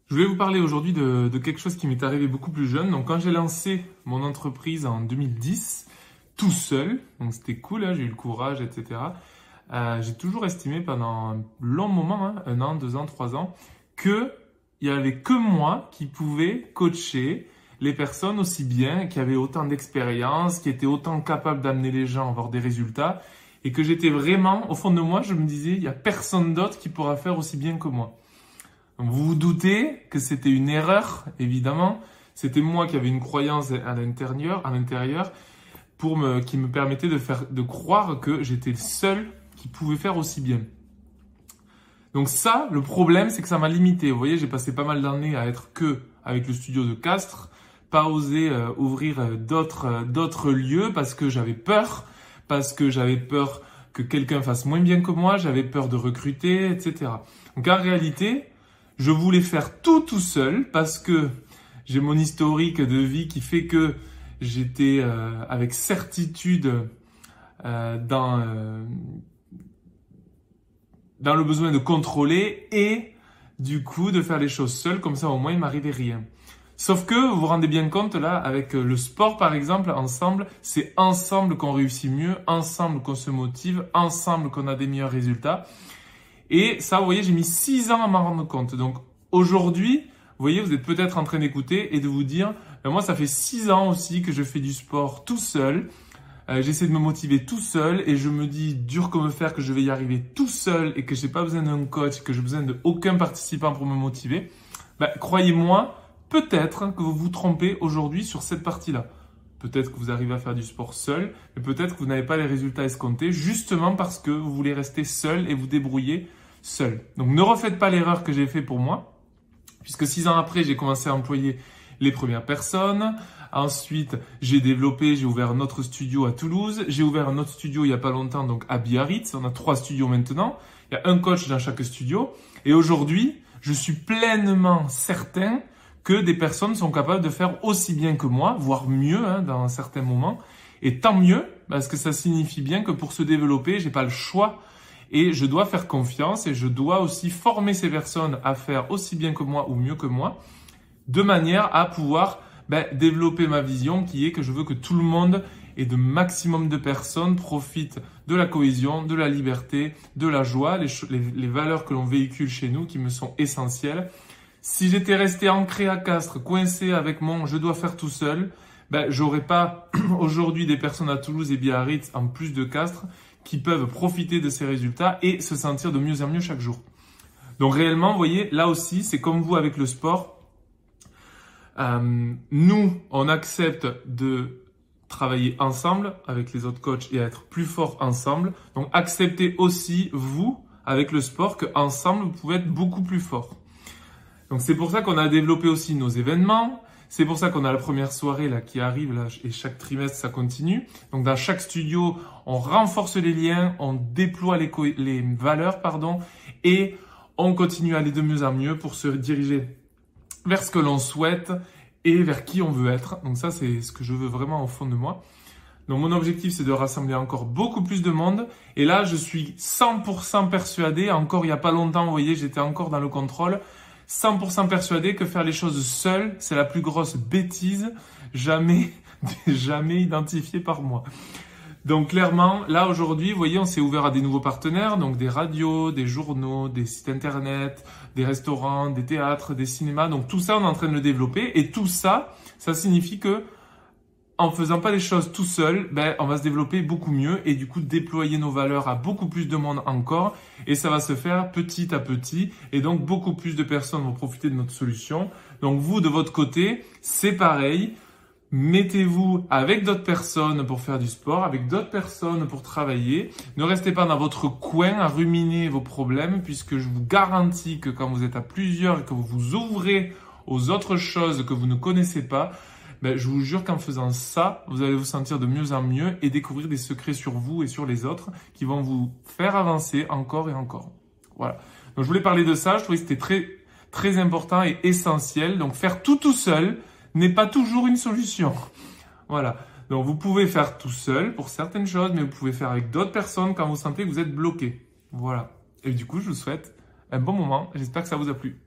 Je voulais vous parler aujourd'hui de quelque chose qui m'est arrivé beaucoup plus jeune. Donc, quand j'ai lancé mon entreprise en 2010, tout seul, donc c'était cool, hein, j'ai eu le courage, etc. J'ai toujours estimé pendant un long moment, hein, 1 an, 2 ans, 3 ans, que il y avait que moi qui pouvais coacher les personnes aussi bien, qui avaient autant d'expérience, qui étaient autant capables d'amener les gens à avoir des résultats, et que j'étais vraiment, au fond de moi, je me disais, il y a personne d'autre qui pourra faire aussi bien que moi. Donc, vous vous doutez que c'était une erreur, évidemment. C'était moi qui avais une croyance à l'intérieur, qui me permettait de croire que j'étais le seul qui pouvait faire aussi bien. Donc ça, le problème, c'est que ça m'a limité. Vous voyez, j'ai passé pas mal d'années à être que avec le studio de Castres, pas oser ouvrir d'autres lieux parce que j'avais peur que quelqu'un fasse moins bien que moi, j'avais peur de recruter, etc. Donc en réalité, je voulais faire tout seul parce que j'ai mon historique de vie qui fait que j'étais avec certitude dans le besoin de contrôler et du coup de faire les choses seul, comme ça au moins il m'arrivait rien. Sauf que vous vous rendez bien compte là, avec le sport par exemple, ensemble, c'est ensemble qu'on réussit mieux, ensemble qu'on se motive, ensemble qu'on a des meilleurs résultats. Et ça, vous voyez, j'ai mis 6 ans à m'en rendre compte. Donc aujourd'hui, vous voyez, vous êtes peut-être en train d'écouter et de vous dire, ben moi ça fait 6 ans aussi que je fais du sport tout seul. J'essaie de me motiver tout seul et je me dis dur comme fer que je vais y arriver tout seul et que j'ai pas besoin d'un coach, que j'ai besoin d'aucun participant pour me motiver. Ben, croyez-moi, peut-être que vous vous trompez aujourd'hui sur cette partie-là. Peut-être que vous arrivez à faire du sport seul, mais peut-être que vous n'avez pas les résultats escomptés justement parce que vous voulez rester seul et vous débrouiller seul. Donc ne refaites pas l'erreur que j'ai fait pour moi, puisque 6 ans après, j'ai commencé à employer les premières personnes. Ensuite, j'ai ouvert un autre studio à Toulouse. J'ai ouvert un autre studio il y a pas longtemps, donc à Biarritz. On a 3 studios maintenant. Il y a un coach dans chaque studio. Et aujourd'hui, je suis pleinement certain que des personnes sont capables de faire aussi bien que moi, voire mieux hein, dans certains moments. Et tant mieux, parce que ça signifie bien que pour se développer, j'ai pas le choix. Et je dois faire confiance et je dois aussi former ces personnes à faire aussi bien que moi ou mieux que moi, de manière à pouvoir développer ma vision qui est que je veux que tout le monde et de maximum de personnes profitent de la cohésion, de la liberté, de la joie, les valeurs que l'on véhicule chez nous qui me sont essentielles. Si j'étais resté ancré à Castres, coincé avec mon « je dois faire tout seul », j'aurais pas aujourd'hui des personnes à Toulouse et Biarritz en plus de Castres qui peuvent profiter de ces résultats et se sentir de mieux en mieux chaque jour. Donc réellement, vous voyez, là aussi, c'est comme vous avec le sport. Nous, on accepte de travailler ensemble avec les autres coachs et à être plus forts ensemble. Donc, acceptez aussi, vous, avec le sport, qu'ensemble, vous pouvez être beaucoup plus forts. Donc, c'est pour ça qu'on a développé aussi nos événements. C'est pour ça qu'on a la première soirée là qui arrive là, et chaque trimestre, ça continue. Donc, dans chaque studio, on renforce les liens, on déploie les valeurs, et on continue à aller de mieux en mieux pour se diriger vers ce que l'on souhaite et vers qui on veut être. Donc ça, c'est ce que je veux vraiment au fond de moi. Donc mon objectif, c'est de rassembler encore beaucoup plus de monde. Et là, je suis 100% persuadé, encore il n'y a pas longtemps, vous voyez, j'étais encore dans le contrôle, 100% persuadé que faire les choses seul, c'est la plus grosse bêtise jamais identifiée par moi. Donc clairement, là aujourd'hui, vous voyez, on s'est ouvert à des nouveaux partenaires, donc des radios, des journaux, des sites internet, des restaurants, des théâtres, des cinémas. Donc tout ça, on est en train de le développer et tout ça, ça signifie que en faisant pas les choses tout seul, on va se développer beaucoup mieux et du coup déployer nos valeurs à beaucoup plus de monde encore et ça va se faire petit à petit et donc beaucoup plus de personnes vont profiter de notre solution. Donc vous, de votre côté, c'est pareil. Mettez-vous avec d'autres personnes pour faire du sport, avec d'autres personnes pour travailler. Ne restez pas dans votre coin à ruminer vos problèmes puisque je vous garantis que quand vous êtes à plusieurs et que vous vous ouvrez aux autres choses que vous ne connaissez pas, je vous jure qu'en faisant ça, vous allez vous sentir de mieux en mieux et découvrir des secrets sur vous et sur les autres qui vont vous faire avancer encore et encore. Voilà. Donc je voulais parler de ça, je trouvais que c'était très, très important et essentiel. Donc faire tout seul n'est pas toujours une solution. Voilà. Donc, vous pouvez faire tout seul pour certaines choses, mais vous pouvez faire avec d'autres personnes quand vous sentez que vous êtes bloqué. Voilà. Et du coup, je vous souhaite un bon moment. J'espère que ça vous a plu.